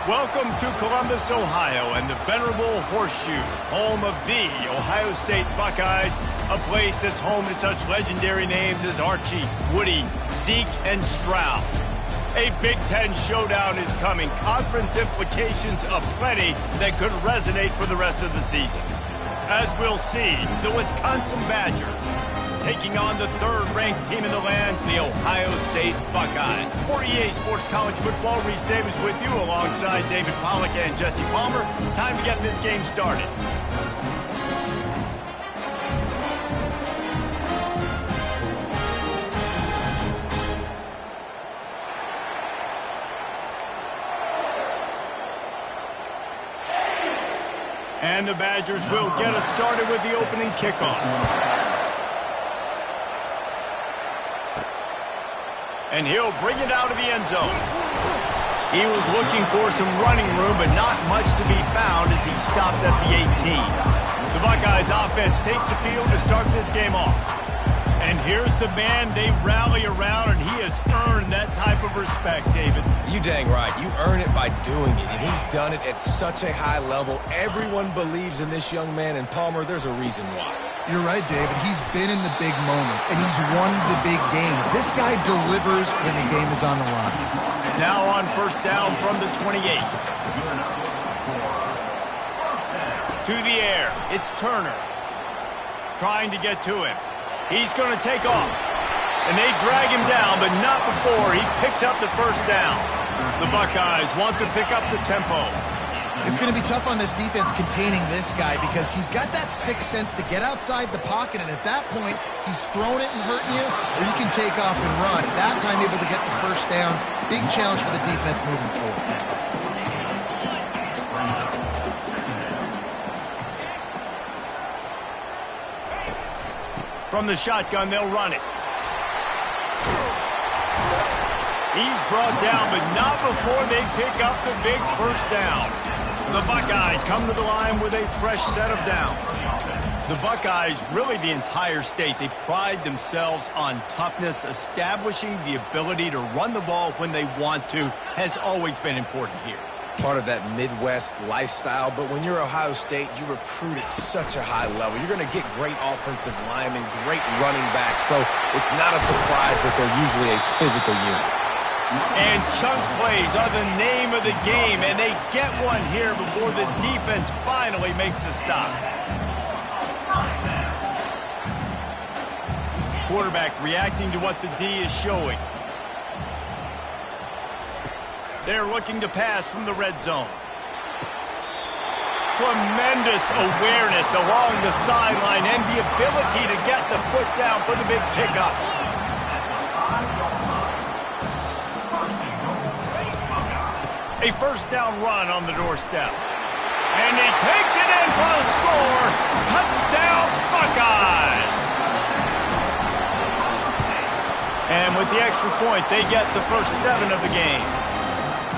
Welcome to Columbus, Ohio, and the venerable Horseshoe, home of the Ohio State Buckeyes, a place that's home to such legendary names as Archie, Woody, Zeke, and Stroud. A Big Ten showdown is coming, conference implications aplenty that could resonate for the rest of the season. As we'll see, the Wisconsin Badgers taking on the third-ranked team in the land, the Ohio State Buckeyes. For EA Sports College Football, Reese Davis with you alongside David Pollack and Jesse Palmer. Time to get this game started. And the Badgers will get us started with the opening kickoff. And he'll bring it out of the end zone. He was looking for some running room, but not much to be found as he stopped at the 18. The Buckeyes offense takes the field to start this game off. And here's the man they rally around, and he has earned that type of respect, David. You dang right. You earn it by doing it, and he's done it at such a high level. Everyone believes in this young man, and Palmer, there's a reason why. You're right, David. He's been in the big moments, and he's won the big games. This guy delivers when the game is on the line. Now on first down from the 28. To the air. It's Turner. Trying to get to him. He's going to take off. And they drag him down, but not before he picks up the first down. The Buckeyes want to pick up the tempo. It's going to be tough on this defense containing this guy because he's got that sixth sense to get outside the pocket, and at that point, he's throwing it and hurting you, or you can take off and run. At that time, able to get the first down. Big challenge for the defense moving forward. From the shotgun, they'll run it. He's brought down, but not before they pick up the big first down. The Buckeyes come to the line with a fresh set of downs. The Buckeyes, really the entire state, they pride themselves on toughness. Establishing the ability to run the ball when they want to has always been important here. Part of that Midwest lifestyle, but when you're Ohio State, you recruit at such a high level. You're going to get great offensive linemen, great running backs, so it's not a surprise that they're usually a physical unit. And chunk plays are the name of the game, and they get one here before the defense finally makes a stop. Quarterback reacting to what the D is showing. They're looking to pass from the red zone. Tremendous awareness along the sideline and the ability to get the foot down for the big pickup. A first down run on the doorstep. And he takes it in for a score. Touchdown, Buckeyes! And with the extra point, they get the first 7 of the game.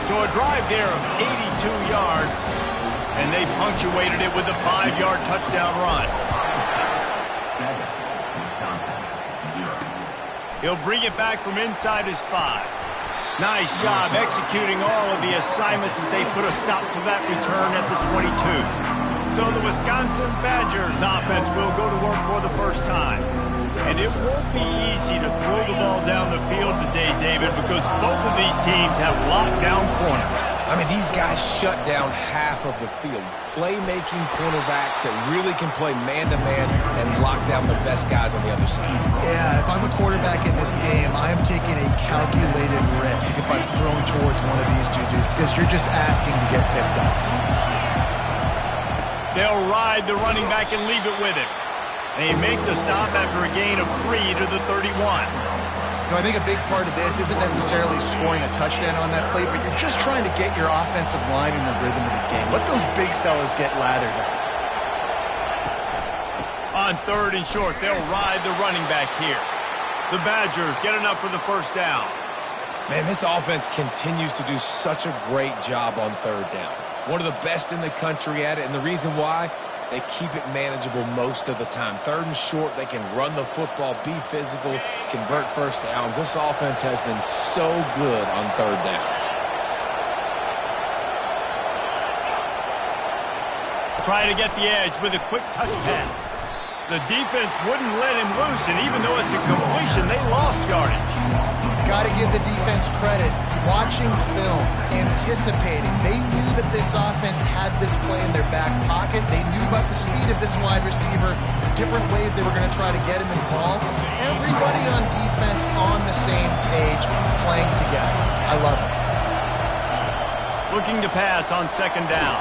So a drive there of 82 yards, and they punctuated it with a 5-yard touchdown run. He'll bring it back from inside his 5. Nice job executing all of the assignments as they put a stop to that return at the 22. So the Wisconsin Badgers offense will go to work for the first time. And it won't be easy to throw the ball down the field today, David, because both of these teams have lockdown corners. I mean, these guys shut down half of the field. Playmaking cornerbacks that really can play man-to-man and lock down the best guys on the other side. Yeah, if I'm a quarterback in this game, I am taking a calculated risk if I'm throwing towards one of these two dudes because you're just asking to get picked off. They'll ride the running back and leave it with him. They make the stop after a gain of 3 to the 31. You know, I think a big part of this isn't necessarily scoring a touchdown on that play, but you're just trying to get your offensive line in the rhythm of the game. Let those big fellas get lathered up. On 3rd and short, they'll ride the running back here. The Badgers get enough for the first down. Man, this offense continues to do such a great job on 3rd down. One of the best in the country at it, and the reason why, they keep it manageable most of the time. 3rd and short, they can run the football, be physical, convert first downs. This offense has been so good on 3rd downs. Trying to get the edge with a quick touch pass. The defense wouldn't let him loose, and even though it's a completion, they lost yardage. Got to give the defense credit. Watching film, anticipating. They knew that this offense had this play in their back pocket. They knew about the speed of this wide receiver, the different ways they were going to try to get him involved. Everybody on defense on the same page, playing together. I love it. Looking to pass on second down.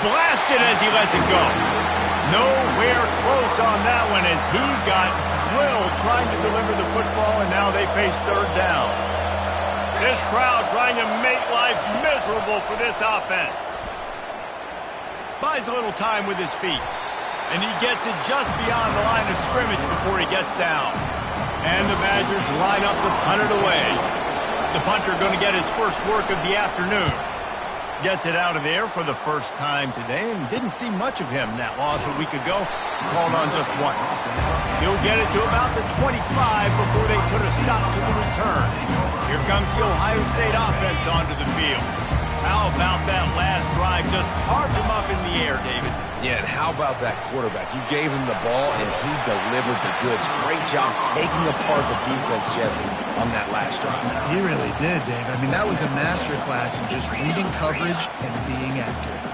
Blasted as he lets it go. Nowhere close on that one as he got drilled trying to deliver the football, and now they face third down. This crowd trying to make life miserable for this offense. Buys a little time with his feet, and he gets it just beyond the line of scrimmage before he gets down. And the Badgers line up to punt it away. The punter going to get his first work of the afternoon. Gets it out of there for the first time today, and didn't see much of him that loss a week ago. Called on just once. He'll get it to about the 25 before they put a stop to the return. Here comes the Ohio State offense onto the field. How about that last drive? Just carved him up in the air, David. Yeah, and how about that quarterback? You gave him the ball, and he delivered the goods. Great job taking apart the defense, Jesse, on that last drive. He really did, Dave. I mean, that was a masterclass in just reading coverage and being accurate.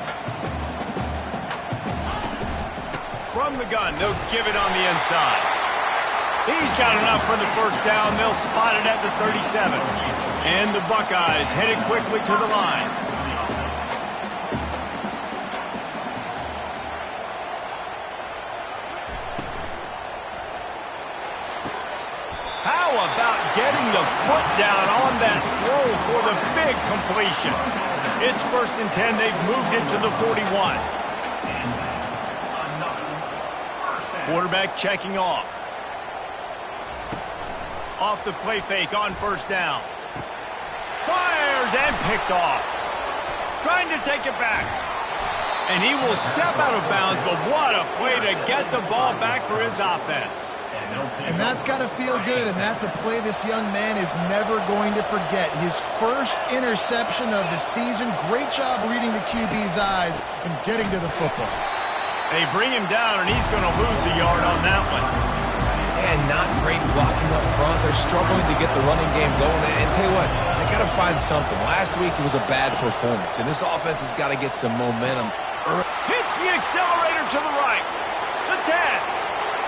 From the gun, they'll give it on the inside. He's got enough for the first down. They'll spot it at the 37. And the Buckeyes headed quickly to the line. How about getting the foot down on that throw for the big completion? It's 1st and 10. They've moved it to the 41. Quarterback checking off. Off the play fake on first down. Fires and picked off. Trying to take it back. And he will step out of bounds, but what a play to get the ball back for his offense. And that's got to feel good, and that's a play this young man is never going to forget. His first interception of the season. Great job reading the QB's eyes and getting to the football. They bring him down, and he's going to lose a yard on that one. And not great blocking up front. They're struggling to get the running game going. And tell you what, they got to find something. Last week it was a bad performance, and this offense has got to get some momentum. Hits the accelerator to the right. The 10.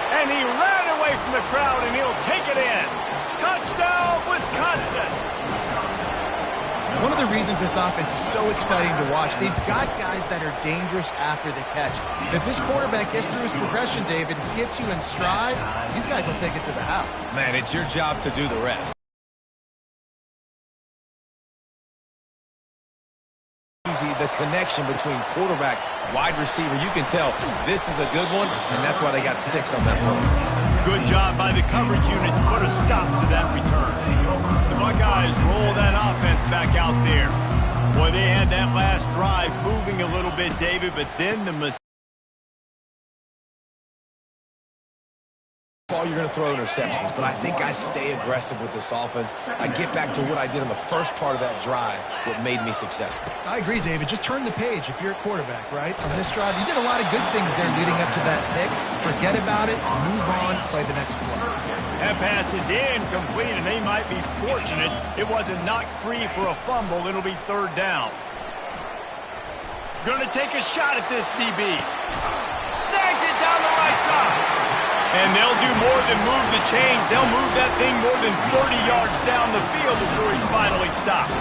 And he ran away from the crowd, and he'll take it in. Touchdown, Wisconsin. One of the reasons this offense is so exciting to watch, they've got guys that are dangerous after the catch. And if this quarterback gets through his progression, David, hits you in stride, these guys will take it to the house. Man, it's your job to do the rest. The connection between quarterback, wide receiver, you can tell this is a good one, and that's why they got 6 on that play. Good job by the coverage unit to put a stop to that return. The Buckeyes roll that offense back out there. Boy, they had that last drive moving a little bit, David, but then the mistake. You're going to throw interceptions, but I think I stay aggressive with this offense. I get back to what I did in the first part of that drive, what made me successful. I agree, David. Just turn the page if you're a quarterback, right? On this drive, you did a lot of good things there leading up to that pick. Forget about it, move on, play the next play. That pass is incomplete, and they might be fortunate it wasn't knocked free for a fumble. It'll be third down. Going to take a shot at this DB. Snags it down the right side. And they'll do more than move the chains. They'll move that thing more than 30 yards down the field before he's finally stopped.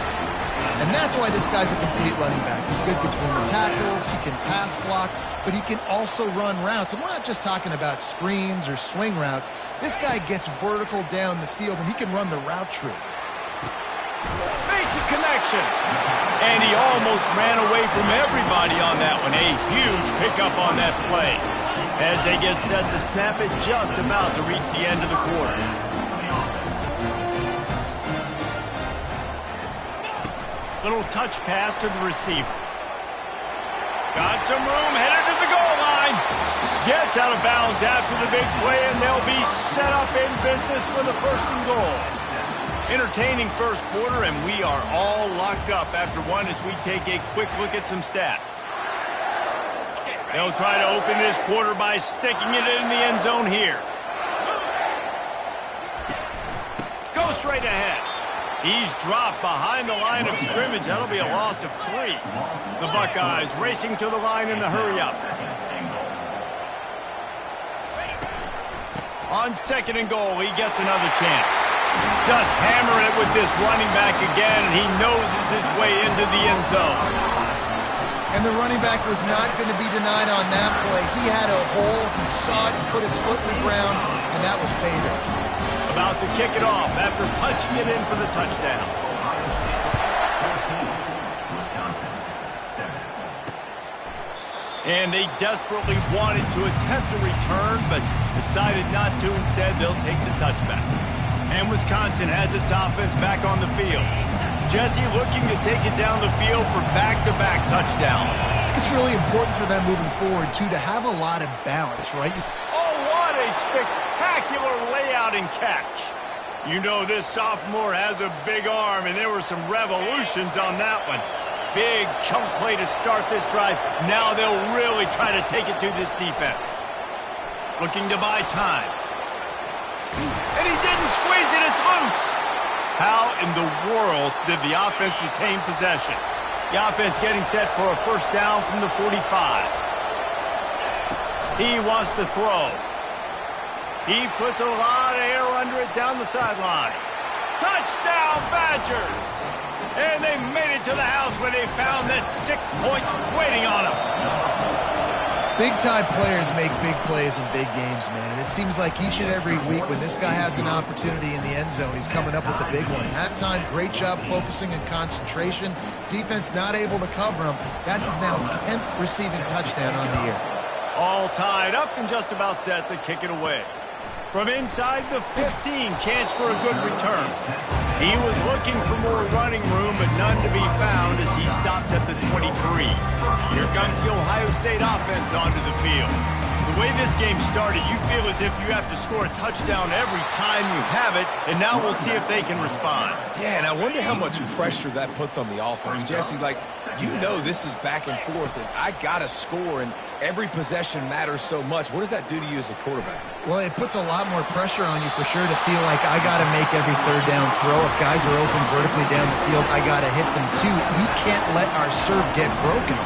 And that's why this guy's a complete running back. He's good between the tackles, he can pass block, but he can also run routes. And we're not just talking about screens or swing routes. This guy gets vertical down the field, and he can run the route tree. Makes a connection. And he almost ran away from everybody on that one. A huge pickup on that play. As they get set to snap it, just about to reach the end of the quarter. Little touch pass to the receiver. Got some room, headed to the goal line. Gets out of bounds after the big play, and they'll be set up in business for the 1st and goal. Entertaining first quarter, and we are all locked up after one as we take a quick look at some stats. They'll try to open this quarter by sticking it in the end zone here. Go straight ahead. He's dropped behind the line of scrimmage. That'll be a loss of 3. The Buckeyes racing to the line in the hurry-up. On 2nd and goal, he gets another chance. Just hammering it with this running back again, and he noses his way into the end zone. And the running back was not going to be denied on that play. He had a hole, he saw it, he put his foot in the ground, and that was payback. About to kick it off after punching it in for the touchdown. And they desperately wanted to attempt a return, but decided not to. Instead, they'll take the touchback. And Wisconsin has its offense back on the field. Jesse looking to take it down the field for back-to-back touchdowns. It's really important for them moving forward, too, to have a lot of balance, right? Oh, what a spectacular layout and catch. You know this sophomore has a big arm, and there were some revolutions on that one. Big chunk play to start this drive. Now they'll really try to take it to this defense. Looking to buy time. And he didn't squeeze it, it's loose. How in the world did the offense retain possession? The offense getting set for a first down from the 45. He wants to throw. He puts a lot of air under it down the sideline. Touchdown, Badgers! And they made it to the house where they found that 6 points waiting on them. Big-time players make big plays in big games, man. And it seems like each and every week when this guy has an opportunity in the end zone, he's coming up with the big one. That time, great job focusing and concentration. Defense not able to cover him. That's his now 10th receiving touchdown on the year. All tied up and just about set to kick it away. From inside the 15, chance for a good return. He was looking for more running room, but none to be found as he stopped at the 23. Here comes the Ohio State offense onto the field. The way this game started, you feel as if you have to score a touchdown every time you have it, and now we'll see if they can respond. Yeah, and I wonder how much pressure that puts on the offense. Jesse, like, you know this is back and forth, and I got to score, and every possession matters so much. What does that do to you as a quarterback? Well, it puts a lot more pressure on you for sure to feel like I got to make every third down throw. If guys are open vertically down the field, I got to hit them too. We can't let our serve get broken.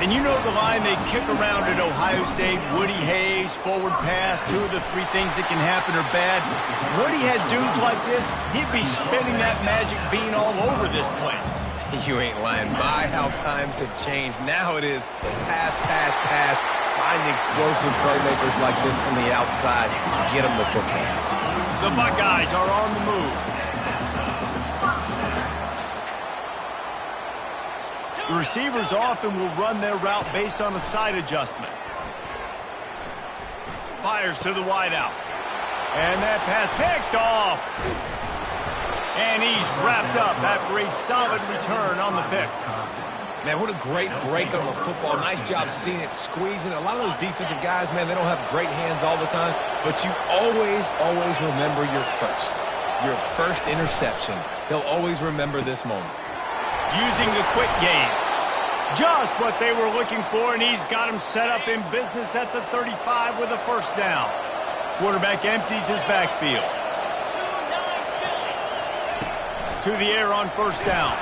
And you know the line they kick around at Ohio State, Woody Hayes, forward pass, 2 of the 3 things that can happen are bad. Woody had dudes like this, he'd be spinning that magic bean all over this place. You ain't lying. My, how times have changed. Now it is pass, pass, pass. Find explosive playmakers like this on the outside. Get them the football. The Buckeyes are on the move. The receivers often will run their route based on a side adjustment. Fires to the wideout. And that pass picked off. And he's wrapped up after a solid return on the pick. Man, what a great break on the football. Nice job seeing it, squeezing. A lot of those defensive guys, man, they don't have great hands all the time, but you always remember your first interception. They'll always remember this moment. Using the quick game. Just what they were looking for, and he's got him set up in business at the 35 with a first down. Quarterback empties his backfield. To the air on first down.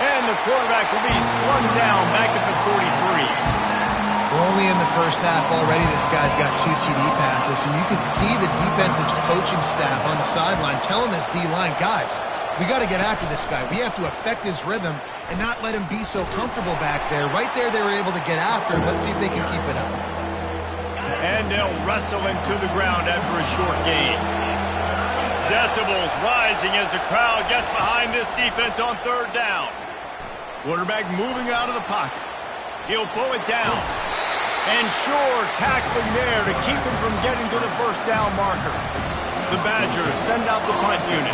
And the quarterback will be slung down back at the 43. We're only in the first half already. This guy's got 2 TD passes, so you could see the defensive coaching staff on the sideline telling this D-line, guys, we got to get after this guy. We have to affect his rhythm and not let him be so comfortable back there. Right there, they were able to get after him. Let's see if they can keep it up. And they'll wrestle him to the ground after a short gain. Decibels rising as the crowd gets behind this defense on third down. Quarterback moving out of the pocket. He'll pull it down. And sure, tackling there to keep him from getting to the first down marker. The Badgers send out the punt unit.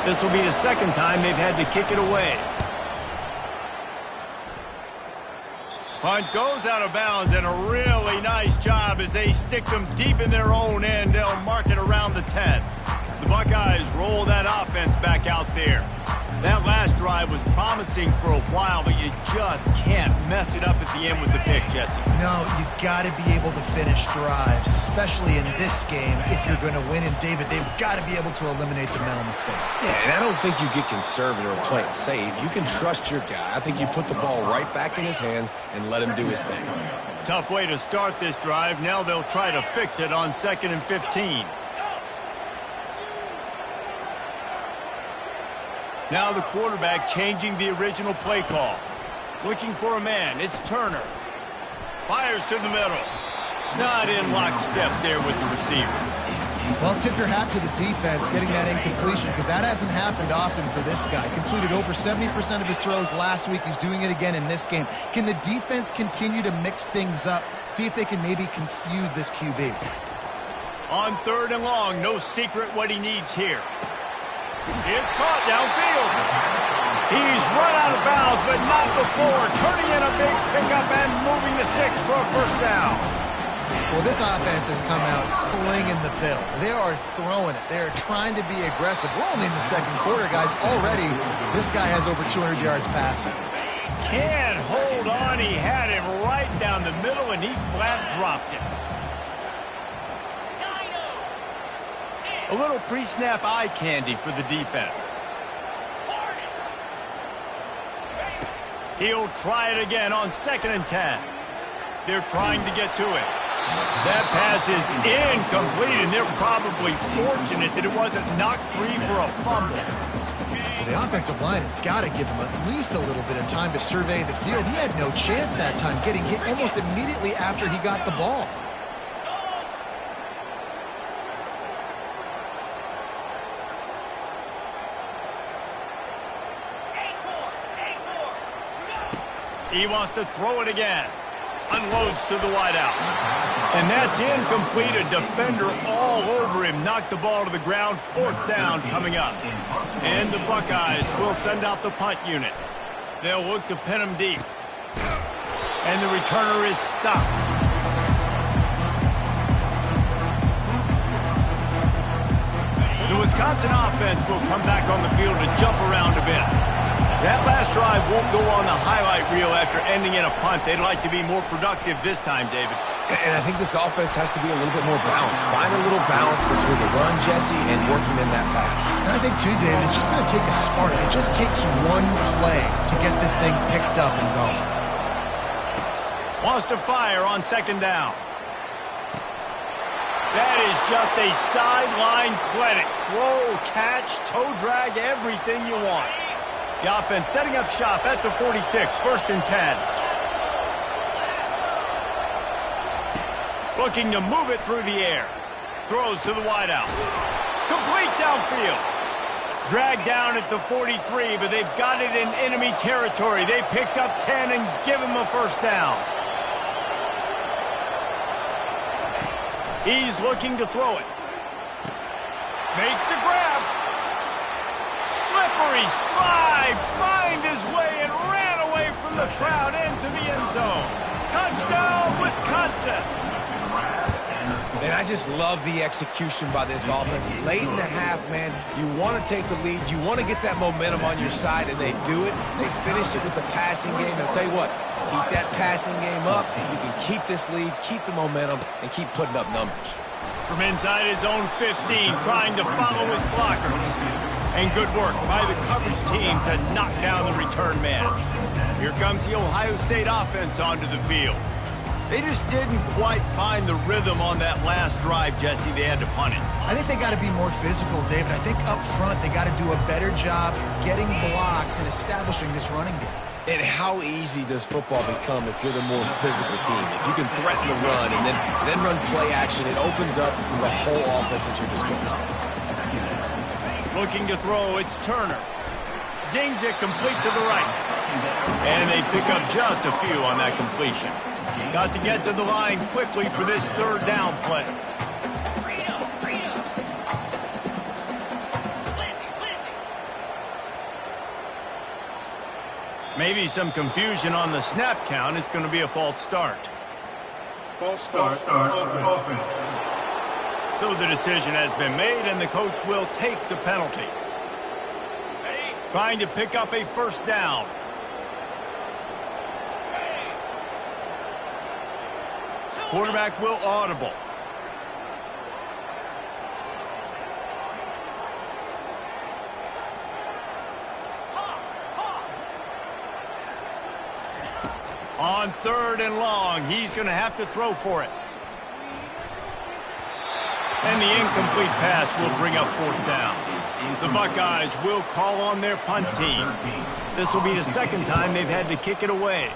This will be the second time they've had to kick it away. Punt goes out of bounds, and a really nice job as they stick them deep in their own end. They'll mark it around the 10. The Buckeyes roll that offense back out there. That last drive was promising for a while, but you just can't mess it up at the end with the pick, Jesse. No, you got to be able to finish drives, especially in this game if you're going to win. And, David, they've got to be able to eliminate the mental mistakes. Yeah, and I don't think you get conservative or play it safe. You can trust your guy. I think you put the ball right back in his hands and let him do his thing. Tough way to start this drive. Now they'll try to fix it on 2nd and 15. Now the quarterback changing the original play call. Looking for a man. It's Turner. Fires to the middle. Not in lockstep there with the receiver. Well, tip your hat to the defense getting that incompletion because that hasn't happened often for this guy. Completed over 70% of his throws last week. He's doing it again in this game. Can the defense continue to mix things up? See if they can maybe confuse this QB. On 3rd and long, no secret what he needs here. It's caught downfield. He's run out of bounds, but not before. Turning in a big pickup and moving the sticks for a first down. Well, this offense has come out slinging the bill. They are throwing it. They are trying to be aggressive. We're only in the 2nd quarter, guys. Already, this guy has over 200 yards passing. Can't hold on. He had him right down the middle, and he flat dropped it. A little pre-snap eye candy for the defense. He'll try it again on 2nd and 10. They're trying to get to it. That pass is incomplete, and they're probably fortunate that it wasn't knocked free for a fumble. Well, the offensive line has got to give him at least a little bit of time to survey the field. He had no chance that time, getting hit almost immediately after he got the ball. He wants to throw it again. Unloads to the wideout. And that's incomplete. A defender all over him. Knocked the ball to the ground. 4th down coming up. And the Buckeyes will send out the punt unit. They'll look to pin him deep. And the returner is stopped. The Wisconsin offense will come back on the field to jump around a bit. That last drive won't go on the highlight reel after ending in a punt. They'd like to be more productive this time, David. And I think this offense has to be a little bit more balanced. Find a little balance between the run, Jesse, and working in that pass. And I think, too, David, it's just going to take a spark. It just takes one play to get this thing picked up and going. Wants to fire on 2nd down. That is just a sideline clinic. Throw, catch, toe drag, everything you want. The offense setting up shop at the 46, 1st and 10. Looking to move it through the air. Throws to the wideout. Complete downfield. Dragged down at the 43, but they've got it in enemy territory. They picked up 10 and give him a first down. He's looking to throw it. Makes the grab. Slippery slide, find his way and ran away from the crowd into the end zone. Touchdown, Wisconsin. And I just love the execution by this offense. Late in the half, man, you want to take the lead. You want to get that momentum on your side, and they do it. They finish it with the passing game. And I'll tell you what, keep that passing game up. You can keep this lead, keep the momentum, and keep putting up numbers. From inside his own 15, trying to follow his blockers. And good work by the coverage team to knock down the return man. Here comes the Ohio State offense onto the field. They just didn't quite find the rhythm on that last drive, Jesse. They had to punt it. I think they got to be more physical, David. I think up front they got to do a better job getting blocks and establishing this running game. And how easy does football become if you're the more physical team? If you can threaten the run and then run play action, it opens up the whole offense at your disposal. Looking to throw, it's Turner. Zings it complete to the right. And they pick up just a few on that completion. Got to get to the line quickly for this 3rd down play. Maybe some confusion on the snap count. It's going to be a false start. False start. Offense. So the decision has been made, and the coach will take the penalty. trying to pick up a first down. Quarterback will audible. On 3rd and long, he's going to have to throw for it. And the incomplete pass will bring up 4th down. The Buckeyes will call on their punt team. This will be the 2nd time they've had to kick it away.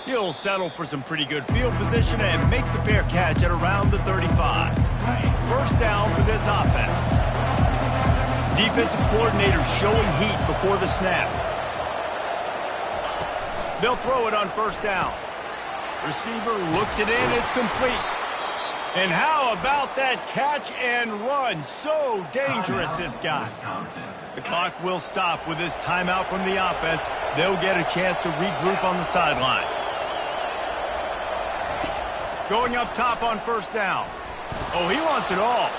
He'll settle for some pretty good field position and make the fair catch at around the 35. First down for this offense. Defensive coordinator showing heat before the snap. They'll throw it on 1st down. Receiver looks it in. It's complete. And how about that catch and run? So dangerous, this guy. The clock will stop with this timeout from the offense. They'll get a chance to regroup on the sideline. Going up top on 1st down. Oh, he wants it all.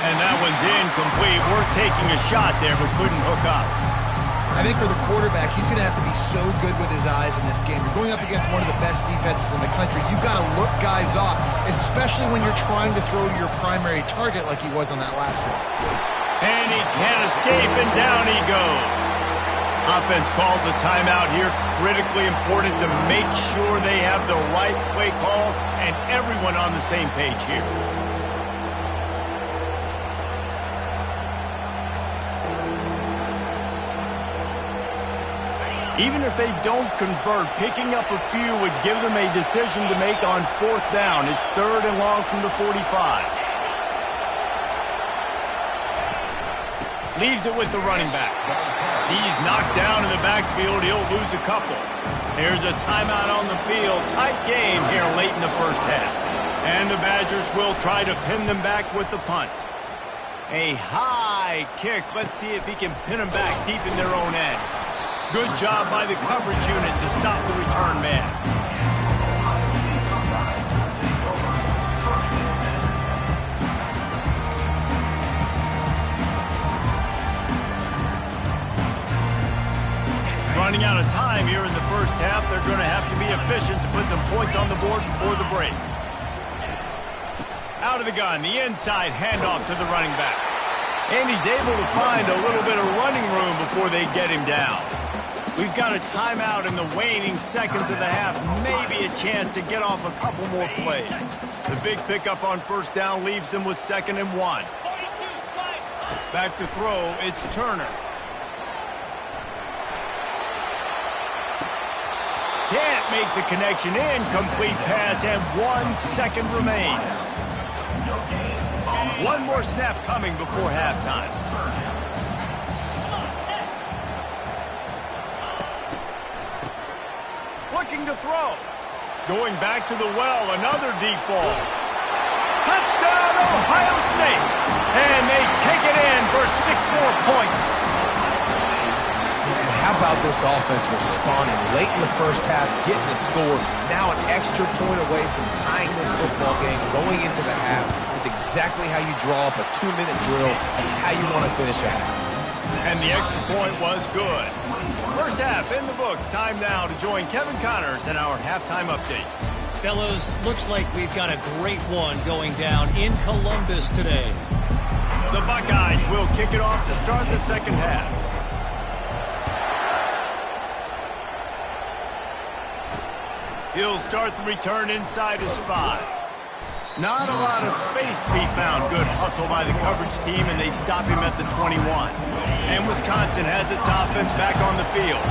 And that one's incomplete. Worth taking a shot there, but couldn't hook up. I think for the quarterback, he's going to have to be so good with his eyes in this game. You're going up against one of the best defenses in the country. You've got to look guys off, especially when you're trying to throw to your primary target like he was on that last one. And he can't escape, and down he goes. Offense calls a timeout here. Critically important to make sure they have the right play call and everyone on the same page here. Even if they don't convert, picking up a few would give them a decision to make on 4th down. It's 3rd and long from the 45. Leaves it with the running back. He's knocked down in the backfield. He'll lose a couple. Here's a timeout on the field. Tight game here late in the first half. And the Badgers will try to pin them back with the punt. A high kick. Let's see if he can pin them back deep in their own end. Good job by the coverage unit to stop the return man. Running out of time here in the first half, they're going to have to be efficient to put some points on the board before the break. Out of the gun, the inside handoff to the running back. And he's able to find a little bit of running room before they get him down. We've got a timeout in the waning seconds of the half. Maybe a chance to get off a couple more plays. The big pickup on 1st down leaves them with 2nd and 1. Back to throw, it's Turner. Can't make the connection. Incomplete pass, and 1 second remains. One more snap coming before halftime. Looking to throw. Going back to the well, another deep ball. Touchdown, Ohio State. And they take it in for 6 more points. And how about this offense responding late in the first half, getting the score, now an extra point away from tying this football game, going into the half. It's exactly how you draw up a 2-minute drill. That's how you want to finish a half. And the extra point was good. First half in the books. Time now to join Kevin Connors in our halftime update. Fellows, looks like we've got a great one going down in Columbus today. The Buckeyes will kick it off to start the second half. He'll start the return inside his 5. Not a lot of space to be found. Good hustle by the coverage team, and they stop him at the 21. And Wisconsin has its offense back on the field.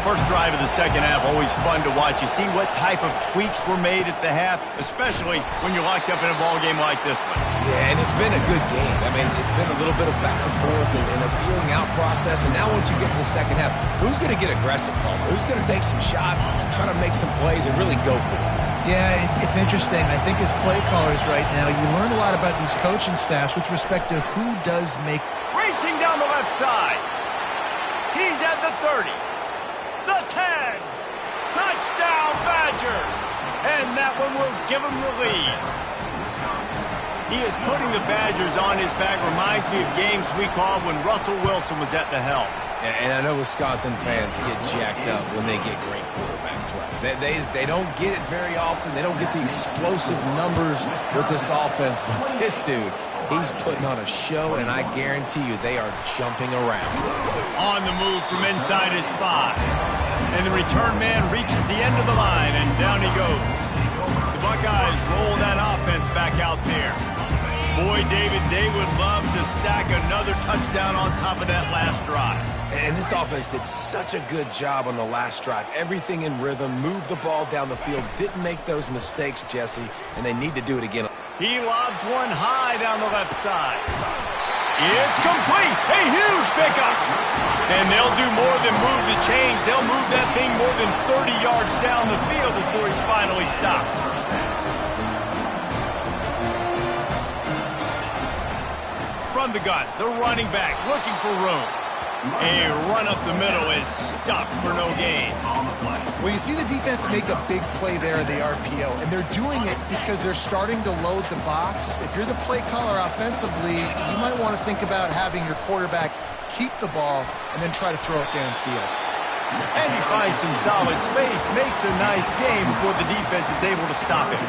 First drive of the second half, always fun to watch. You see what type of tweaks were made at the half, especially when you're locked up in a ball game like this one. Yeah, and it's been a good game. I mean, it's been a little bit of back and forth and a feeling out process. And now once you get in the second half, who's going to get aggressive, Paul? Who's going to take some shots, try to make some plays, and really go for it? Yeah, it's interesting. I think as play callers right now, you learn a lot about these coaching staffs with respect to who does make. Racing down the left side. He's at the 30. The 10. Touchdown, Badgers. And that one will give them the lead. He is putting the Badgers on his back. Reminds me of games we called when Russell Wilson was at the helm. And I know Wisconsin fans get jacked up when they get great quarterback play. They don't get it very often. They don't get the explosive numbers with this offense. But this dude, he's putting on a show, and I guarantee you they are jumping around. On the move from inside his 5. And the return man reaches the end of the line, and down he goes. The Buckeyes roll that offense back out there. Boy, David, they would love to stack another touchdown on top of that last drive. And this offense did such a good job on the last drive. Everything in rhythm, moved the ball down the field, didn't make those mistakes, Jesse, and they need to do it again. He lobs one high down the left side. It's complete! A huge pickup! And they'll do more than move the chains. They'll move that thing more than 30 yards down the field before he's finally stopped. From the gun, the running back looking for room. A run up the middle is stuck for no gain. Well, you see the defense make a big play there in the RPO, and they're doing it because they're starting to load the box. If you're the play caller offensively, you might want to think about having your quarterback keep the ball and then try to throw it downfield. And he finds some solid space, makes a nice game before the defense is able to stop him.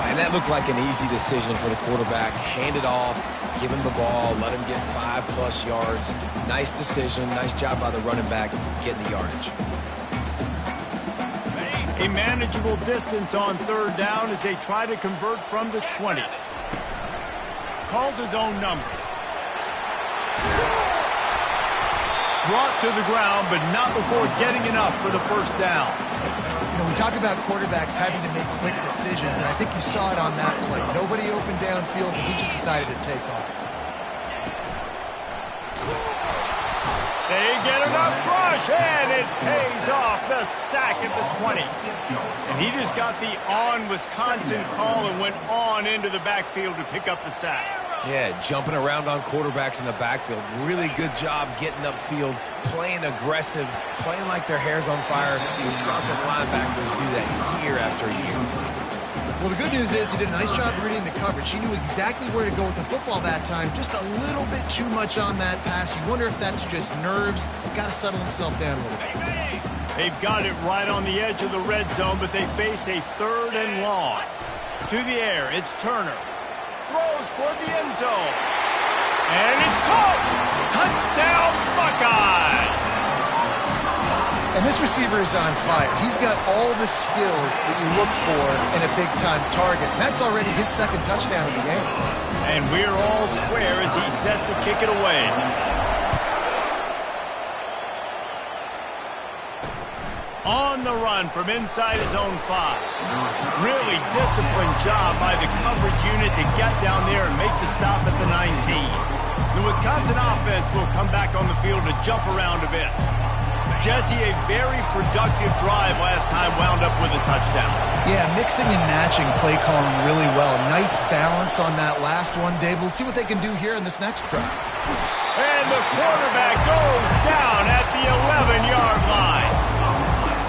And that looked like an easy decision for the quarterback. Hand it off, give him the ball, let him get 5+ yards. Nice decision, nice job by the running back getting the yardage. A manageable distance on third down as they try to convert from the 20. Calls his own number. Brought to the ground, but not before getting enough for the first down. You know, we talk about quarterbacks having to make quick decisions, and I think you saw it on that play. Nobody opened downfield, and he just decided to take off. They get enough rush, and it pays off. The sack at the 20. And he just got the on-Wisconsin call and went on into the backfield to pick up the sack. Yeah, jumping around on quarterbacks in the backfield. Really good job getting upfield, playing aggressive, playing like their hair's on fire. Wisconsin linebackers do that year after year. Well, the good news is he did a nice job reading the coverage. He knew exactly where to go with the football that time. Just a little bit too much on that pass. You wonder if that's just nerves. He's got to settle himself down a little bit. They've got it right on the edge of the red zone, but they face a 3rd and long. To the air, it's Turner. Throws toward the end zone. And it's caught! Touchdown, Buckeyes! And this receiver is on fire. He's got all the skills that you look for in a big-time target. And that's already his 2nd touchdown of the game. And we're all square as he's set to kick it away. On the run from inside his own 5. Really disciplined job by the coverage unit to get down there and make the stop at the 19. The Wisconsin offense will come back on the field to jump around a bit. Jesse, a very productive drive last time wound up with a touchdown. Yeah, mixing and matching play calling really well. Nice balance on that last one, Dave. Let's see what they can do here in this next drive. And the quarterback goes down at the 11-yard line.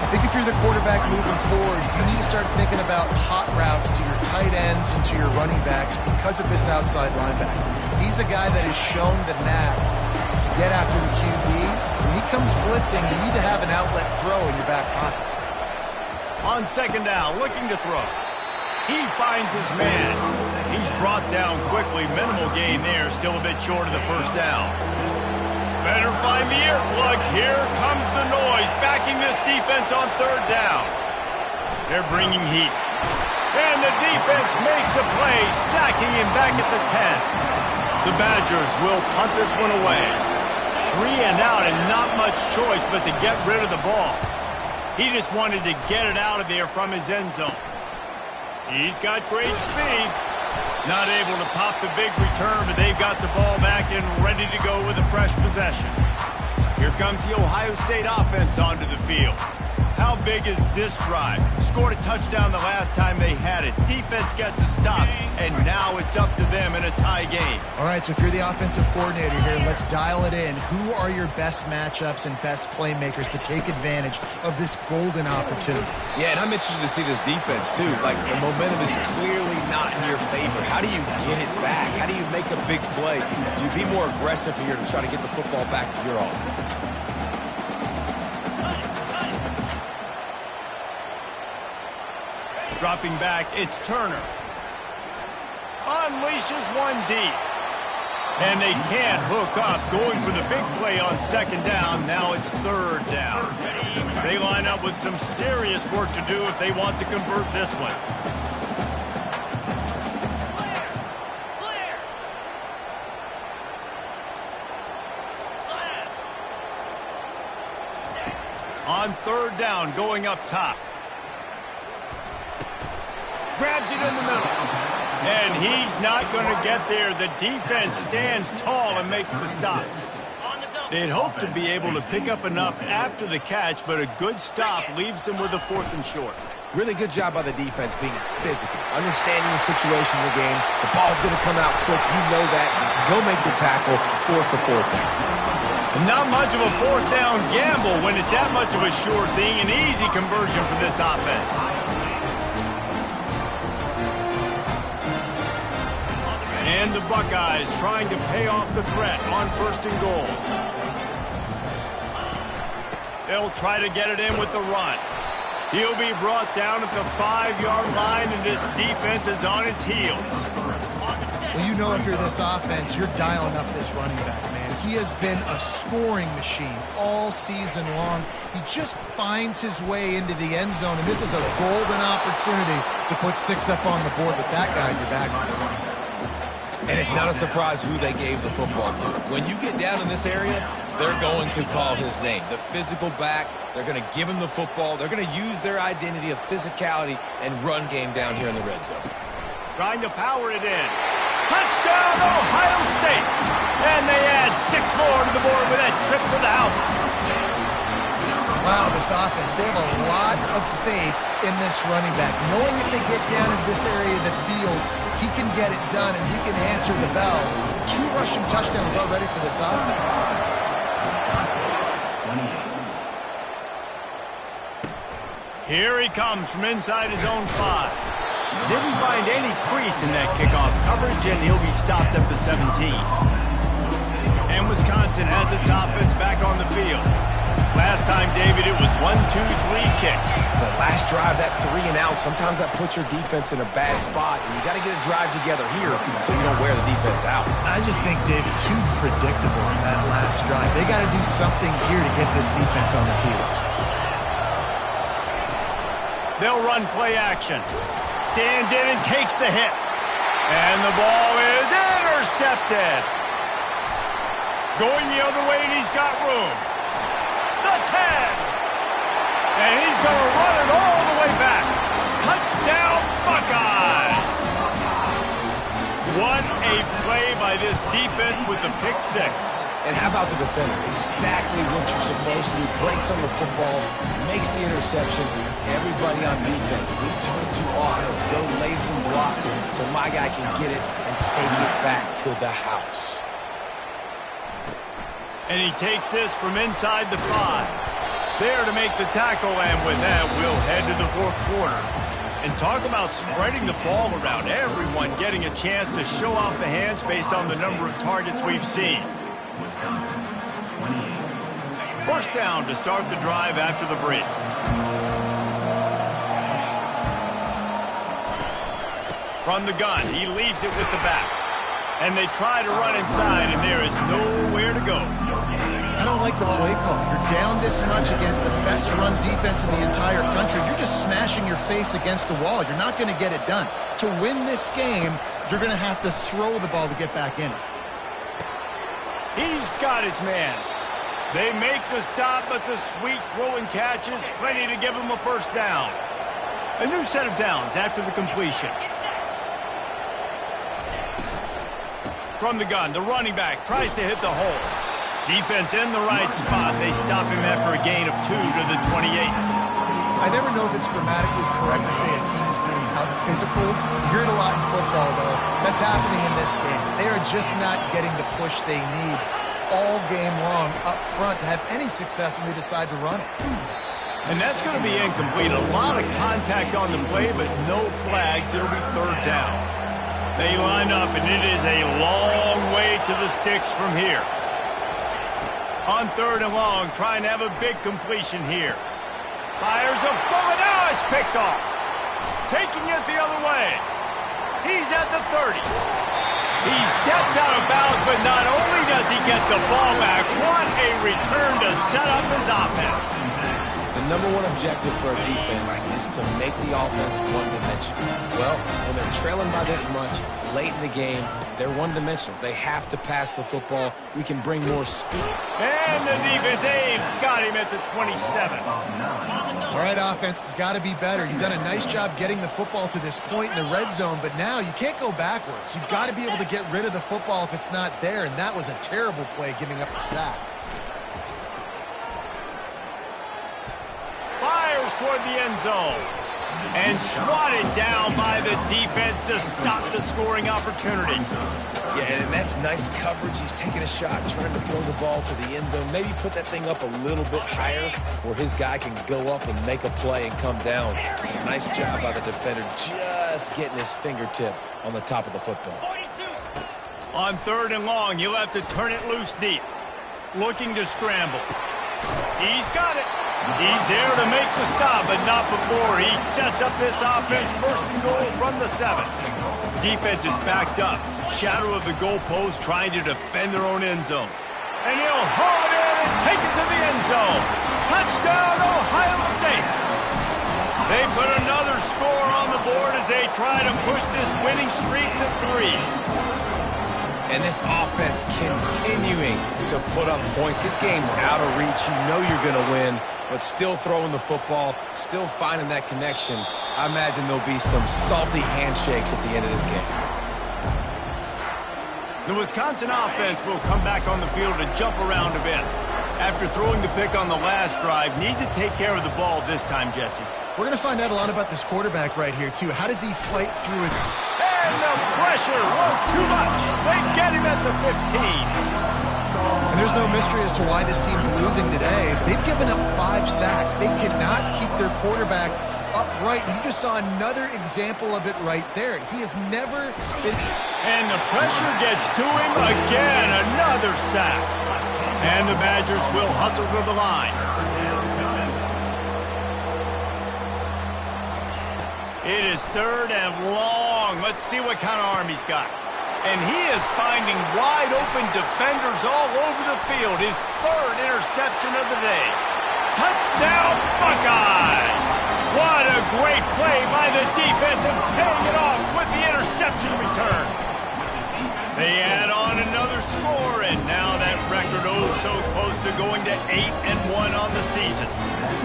I think if you're the quarterback moving forward, you need to start thinking about hot routes to your tight ends and to your running backs because of this outside linebacker. He's a guy that has shown the knack to get after the QB. When he comes blitzing, you need to have an outlet throw in your back pocket. On 2nd down, looking to throw. He finds his man. He's brought down quickly. Minimal gain there, still a bit short of the first down. Better find the earplugs. Here comes the noise, backing this defense on 3rd down. They're bringing heat. And the defense makes a play, sacking him back at the 10. The Badgers will punt this one away. 3 and out and not much choice but to get rid of the ball. He just wanted to get it out of there from his end zone. He's got great speed. Not able to pop the big return, but they've got the ball back and ready to go with a fresh possession. Here comes the Ohio State offense onto the field. How big is this drive? Scored a touchdown the last time they had it. Defense gets a stop, and now it's up to them in a tie game. All right, so if you're the offensive coordinator here, let's dial it in. Who are your best matchups and best playmakers to take advantage of this golden opportunity? Yeah, and I'm interested to see this defense, too. Like, the momentum is clearly not in your favor. How do you get it back? How do you make a big play? Do you be more aggressive here to try to get the football back to your offense? Dropping back, it's Turner. Unleashes one deep. And they can't hook up. Going for the big play on second down. Now it's third down. They line up with some serious work to do if they want to convert this one. On third down, going up top. Grabs it in the middle. And he's not going to get there. The defense stands tall and makes the stop. They'd hope to be able to pick up enough after the catch, but a good stop leaves them with a 4th and short. Really good job by the defense being physical, understanding the situation in the game. The ball's going to come out quick. You know that. Go make the tackle, force the 4th down. Not much of a 4th down gamble when it's that much of a sure thing. An easy conversion for this offense. And the Buckeyes trying to pay off the threat on 1st and goal. They'll try to get it in with the run. He'll be brought down at the 5-yard line, and this defense is on its heels. Well, you know if you're this offense, you're dialing up this running back, man. He has been a scoring machine all season long. He just finds his way into the end zone, and this is a golden opportunity to put 6 up on the board with that guy in your backfield. And it's not a surprise who they gave the football to. When you get down in this area, they're going to call his name. The physical back, they're going to give him the football. They're going to use their identity of physicality and run game down here in the red zone. Trying to power it in. Touchdown, Ohio State! And they add 6 more to the board with that trip to the house. Wow, this offense, they have a lot of faith in this running back. Knowing if they get down in this area of the field, he can get it done and he can answer the bell. 2 rushing touchdowns already for this offense. Here he comes from inside his own 5. Didn't find any crease in that kickoff coverage, and he'll be stopped at the 17. And Wisconsin has its offense back on the field. Last time, David, it was 1-2-3 kick. The last drive, that 3 and out, sometimes that puts your defense in a bad spot, and you got to get a drive together here so you don't wear the defense out. I just think, David, too predictable that last drive. They got to do something here to get this defense on their heels. They'll run play action. Stands in and takes the hit. And the ball is intercepted. Going the other way, and he's got room. The 10. And he's going to run it all the way back. Touchdown, Buckeyes. What a play by this defense with the pick 6. And how about the defender? Exactly what you're supposed to do. Breaks on the football, makes the interception. Everybody on defense, return to offense. Go lay some blocks so my guy can get it and take it back to the house. And he takes this from inside the 5. There to make the tackle, and with that, we'll head to the 4th quarter. And talk about spreading the ball around. Everyone getting a chance to show off the hands based on the number of targets we've seen. 1st down to start the drive after the break. From the gun, he leaves it with the back. And they try to run inside, and there is nowhere to go. I don't like the play call. You're down this much against the best run defense in the entire country. You're just smashing your face against the wall. You're not going to get it done. To win this game, you're going to have to throw the ball to get back in it. He's got his man. They make the stop, but the sweet throw and catch is plenty to give him a 1st down. A new set of downs after the completion. From the gun, the running back tries to hit the hole. Defense in the right spot. They stop him after a gain of 2 to the 28. I never know if it's grammatically correct to say a team is being out-physicaled. You hear it a lot in football, though. That's happening in this game. They are just not getting the push they need all game long up front to have any success when they decide to run it. And that's going to be incomplete. A lot of contact on the play, but no flags. It'll be third down. They line up, and it is a long way to the sticks from here. On third and long, trying to have a big completion here. Fires a bullet. Now it's picked off. Taking it the other way. He's at the 30. He steps out of bounds, but not only does he get the ball back, what a return to set up his offense. The number one objective for a defense is to make the offense one-dimensional. Well, when they're trailing by this much late in the game, they're one-dimensional. They have to pass the football. We can bring more speed. And the defense, they've got him at the 27. All right, offense has got to be better. You've done a nice job getting the football to this point in the red zone, but now you can't go backwards. You've got to be able to get rid of the football if it's not there, and that was a terrible play giving up the sack. Fires toward the end zone. And swatted down by the defense to stop the scoring opportunity. Yeah, and that's nice coverage. He's taking a shot, trying to throw the ball to the end zone. Maybe put that thing up a little bit higher where his guy can go up and make a play and come down. Nice job by the defender, just getting his fingertip on the top of the football. On third and long, he'll have to turn it loose deep. Looking to scramble. He's got it. He's there to make the stop, but not before he sets up this offense first and goal from the 7. Defense is backed up. Shadow of the goalpost trying to defend their own end zone. And he'll haul it in and take it to the end zone. Touchdown, Ohio State. They put another score on the board as they try to push this winning streak to 3. And this offense continuing to put up points. This game's out of reach. You know you're going to win, but still throwing the football, still finding that connection. I imagine there'll be some salty handshakes at the end of this game. The Wisconsin offense will come back on the field to jump around a bit. After throwing the pick on the last drive, need to take care of the ball this time, Jesse. We're going to find out a lot about this quarterback right here, too. How does he fight through it? And the pressure was too much. They get him at the 15. And there's no mystery as to why this team's losing today. They've given up 5 sacks. They cannot keep their quarterback upright. You just saw another example of it right there. He has never been... And the pressure gets to him again. Another sack. And the Badgers will hustle to the line. It is third and long. Let's see what kind of arm he's got. And he is finding wide open defenders all over the field. His third interception of the day. Touchdown, Buckeyes! What a great play by the defense and paying it off with the interception return. They add on another score, and now that record so close to going to 8-1 on the season.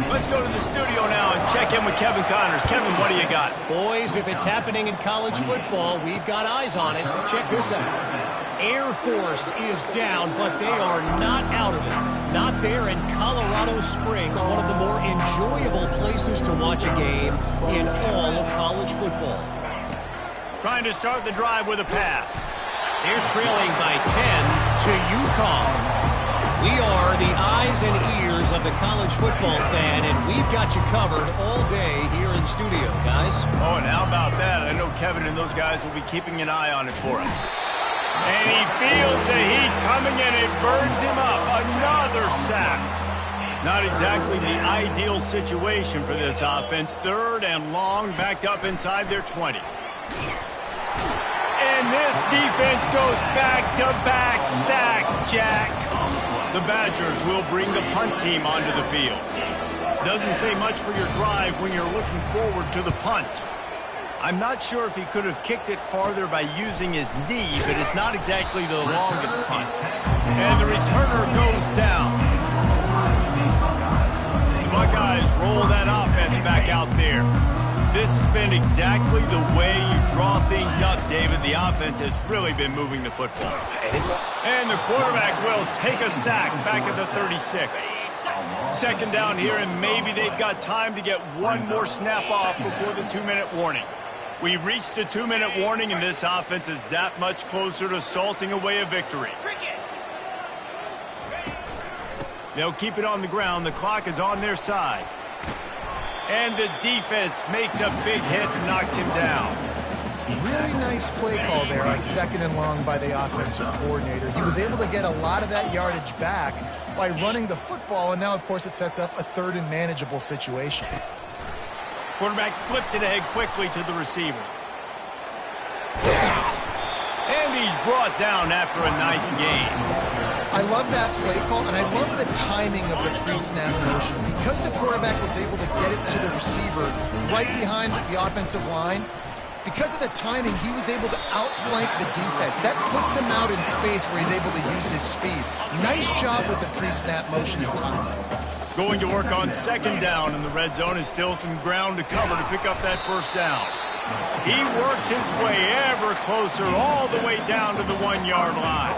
Let's go to the studio now and check in with Kevin Connors. Kevin, what do you got? Boys, if it's happening in college football, we've got eyes on it. Check this out. Air Force is down, but they are not out of it. Not there in Colorado Springs, one of the more enjoyable places to watch a game in all of college football. Trying to start the drive with a pass. They're trailing by 10 to UConn. We are the eyes and ears of the college football fan, and we've got you covered all day here in studio, guys. Oh, and how about that? I know Kevin and those guys will be keeping an eye on it for us. And he feels the heat coming, and it burns him up. Another sack. Not exactly the ideal situation for this offense. Third and long, backed up inside their 20. And this defense goes back-to-back sack, Jack. The Badgers will bring the punt team onto the field. Doesn't say much for your drive when you're looking forward to the punt. I'm not sure if he could have kicked it farther by using his knee, but it's not exactly the longest punt. And the returner goes down. The Buckeyes roll that offense back out there. This has been exactly the way you draw things up, David. The offense has really been moving the football. And the quarterback will take a sack back at the 36. Second down here, and maybe they've got time to get one more snap off before the 2-minute warning. We've reached the 2-minute warning, and this offense is that much closer to salting away a victory. They'll keep it on the ground. The clock is on their side. And the defense makes a big hit and knocks him down. Really nice play call there on 2nd and long by the offensive coordinator. He was able to get a lot of that yardage back by running the football, and now, of course, it sets up a 3rd and manageable situation. Quarterback flips it ahead quickly to the receiver. And he's brought down after a nice gain. I love that play call, and I love the timing of the pre-snap motion. Because the quarterback was able to get it to the receiver right behind the offensive line, because of the timing, he was able to outflank the defense. That puts him out in space where he's able to use his speed. Nice job with the pre-snap motion and timing. Going to work on 2nd down in the red zone, is still some ground to cover to pick up that 1st down. He works his way ever closer all the way down to the 1-yard line.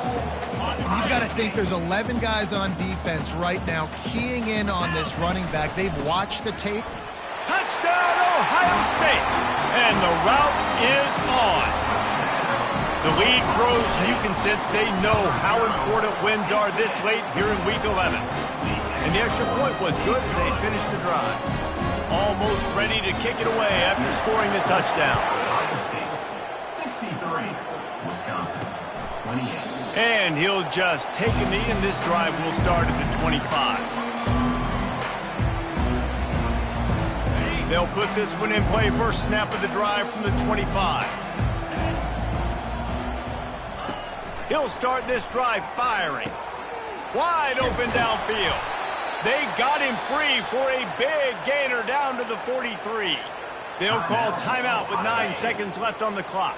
You've got to think there's 11 guys on defense right now keying in on this running back. They've watched the tape. Touchdown, Ohio State! And the route is on. The lead grows, and you can sense they know how important wins are this late here in Week 11. And the extra point was good as they finished the drive. Almost ready to kick it away after scoring the touchdown. 63, Wisconsin, 28. And he'll just take a knee, and this drive will start at the 25. They'll put this one in play. First snap of the drive from the 25. He'll start this drive firing. Wide open downfield. They got him free for a big gainer down to the 43. They'll call timeout with 9 seconds left on the clock.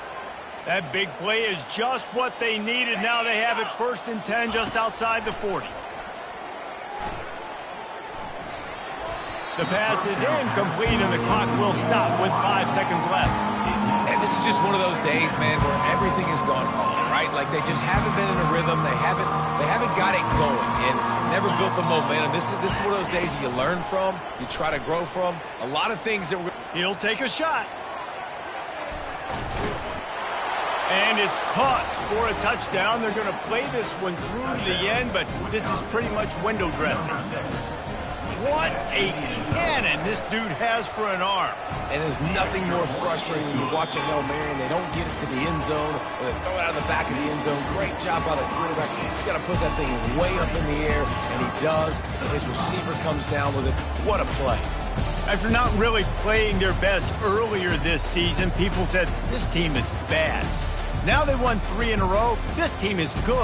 That big play is just what they needed. Now they have it 1st and 10 just outside the 40. The pass is incomplete, and the clock will stop with 5 seconds left. And this is just one of those days, man, where everything has gone wrong, right? Like they just haven't been in a rhythm. They haven't got it going and never built the momentum. This is one of those days that you learn from, you try to grow from. A lot of things that he'll take a shot. And it's caught for a touchdown. They're going to play this one through to the end, but this is pretty much window dressing. What a cannon this dude has for an arm. And there's nothing more frustrating than you watch a Hail Mary and they don't get it to the end zone, or they throw it out of the back of the end zone. Great job by the quarterback. You got to put that thing way up in the air, and he does. And his receiver comes down with it. What a play. After not really playing their best earlier this season, people said, this team is bad. Now they won 3 in a row. This team is good.